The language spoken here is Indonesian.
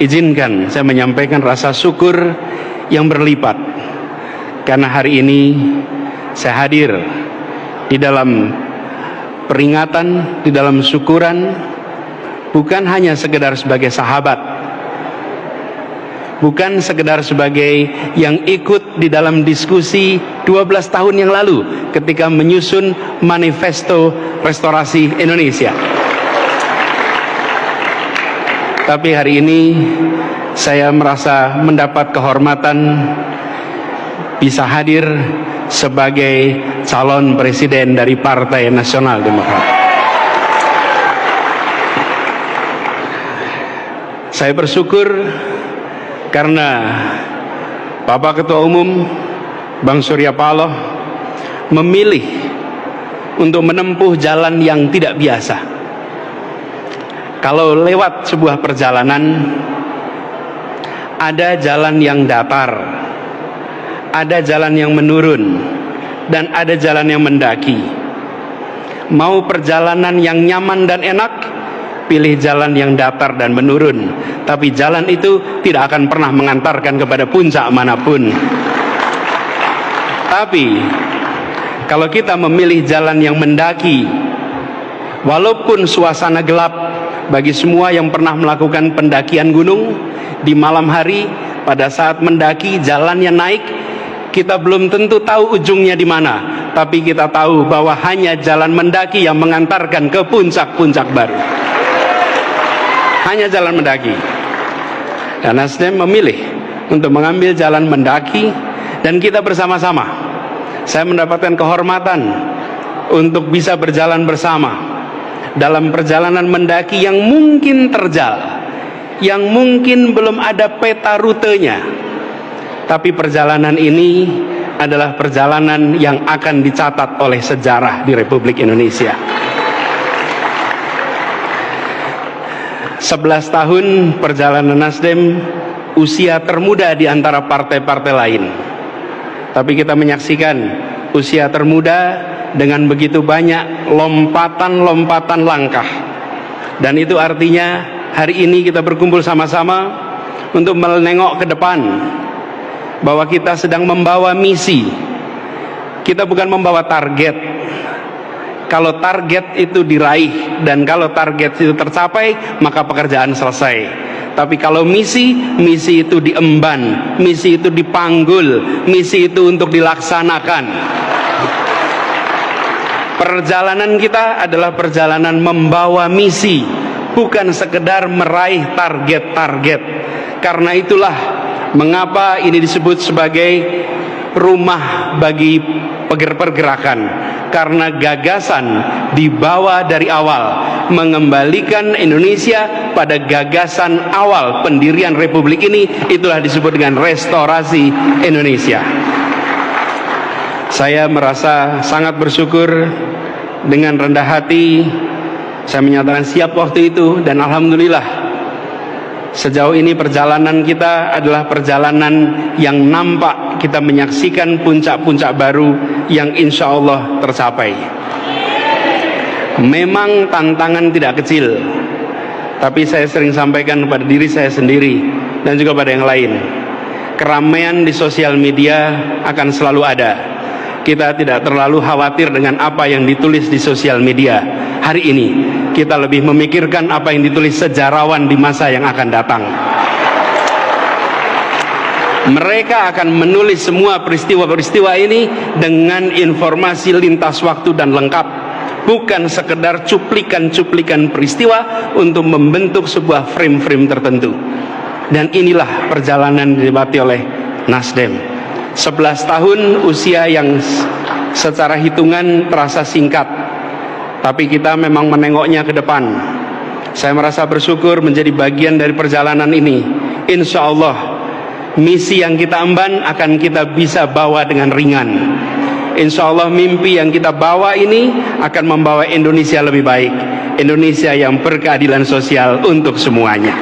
izinkan saya menyampaikan rasa syukur yang berlipat karena hari ini saya hadir di dalam peringatan, di dalam syukuran, bukan hanya sekedar sebagai sahabat, bukan sekedar sebagai yang ikut di dalam diskusi 12 tahun yang lalu ketika menyusun manifesto restorasi Indonesia. Tapi hari ini saya merasa mendapat kehormatan bisa hadir sebagai calon presiden dari Partai Nasional Demokrat. Saya bersyukur karena Bapak Ketua Umum Bang Surya Paloh memilih untuk menempuh jalan yang tidak biasa. Kalau lewat sebuah perjalanan, ada jalan yang datar, ada jalan yang menurun, dan ada jalan yang mendaki. Mau perjalanan yang nyaman dan enak, pilih jalan yang datar dan menurun. Tapi jalan itu tidak akan pernah mengantarkan kepada puncak manapun. Tapi kalau kita memilih jalan yang mendaki, walaupun suasana gelap, bagi semua yang pernah melakukan pendakian gunung di malam hari, pada saat mendaki jalannya naik, kita belum tentu tahu ujungnya di mana, tapi kita tahu bahwa hanya jalan mendaki yang mengantarkan ke puncak-puncak baru. Hanya jalan mendaki. Dan Nasdem memilih untuk mengambil jalan mendaki, dan kita bersama-sama. Saya mendapatkan kehormatan untuk bisa berjalan bersama dalam perjalanan mendaki yang mungkin terjal, yang mungkin belum ada peta rutenya. Tapi perjalanan ini adalah perjalanan yang akan dicatat oleh sejarah di Republik Indonesia. 11 tahun perjalanan Nasdem, usia termuda di antara partai-partai lain. Tapi kita menyaksikan usia termuda dengan begitu banyak lompatan-lompatan langkah. Dan itu artinya hari ini kita berkumpul sama-sama untuk menengok ke depan, bahwa kita sedang membawa misi. Kita bukan membawa target. Kalau target itu diraih dan kalau target itu tercapai, maka pekerjaan selesai. Tapi kalau misi itu diemban, misi itu dipanggul, misi itu untuk dilaksanakan. Perjalanan kita adalah perjalanan membawa misi, bukan sekedar meraih target-target. Karena itulah mengapa ini disebut sebagai rumah bagi pergerakan. Karena gagasan dibawa dari awal, mengembalikan Indonesia pada gagasan awal pendirian Republik ini. Itulah disebut dengan restorasi Indonesia. Saya merasa sangat bersyukur, dengan rendah hati saya menyatakan siap waktu itu. Dan alhamdulillah sejauh ini perjalanan kita adalah perjalanan yang nampak kita menyaksikan puncak-puncak baru yang insya Allah tercapai. Memang tantangan tidak kecil, tapi saya sering sampaikan kepada diri saya sendiri dan juga pada yang lain, keramaian di sosial media akan selalu ada. Kita tidak terlalu khawatir dengan apa yang ditulis di sosial media hari ini. Kita lebih memikirkan apa yang ditulis sejarawan di masa yang akan datang. Mereka akan menulis semua peristiwa-peristiwa ini dengan informasi lintas waktu dan lengkap, bukan sekedar cuplikan-cuplikan peristiwa untuk membentuk sebuah frame-frame tertentu. Dan inilah perjalanan dilewati oleh Nasdem. 11 tahun usia yang secara hitungan terasa singkat, tapi kita memang menengoknya ke depan. Saya merasa bersyukur menjadi bagian dari perjalanan ini. Insya Allah misi yang kita emban akan kita bisa bawa dengan ringan. Insya Allah mimpi yang kita bawa ini akan membawa Indonesia lebih baik, Indonesia yang berkeadilan sosial untuk semuanya.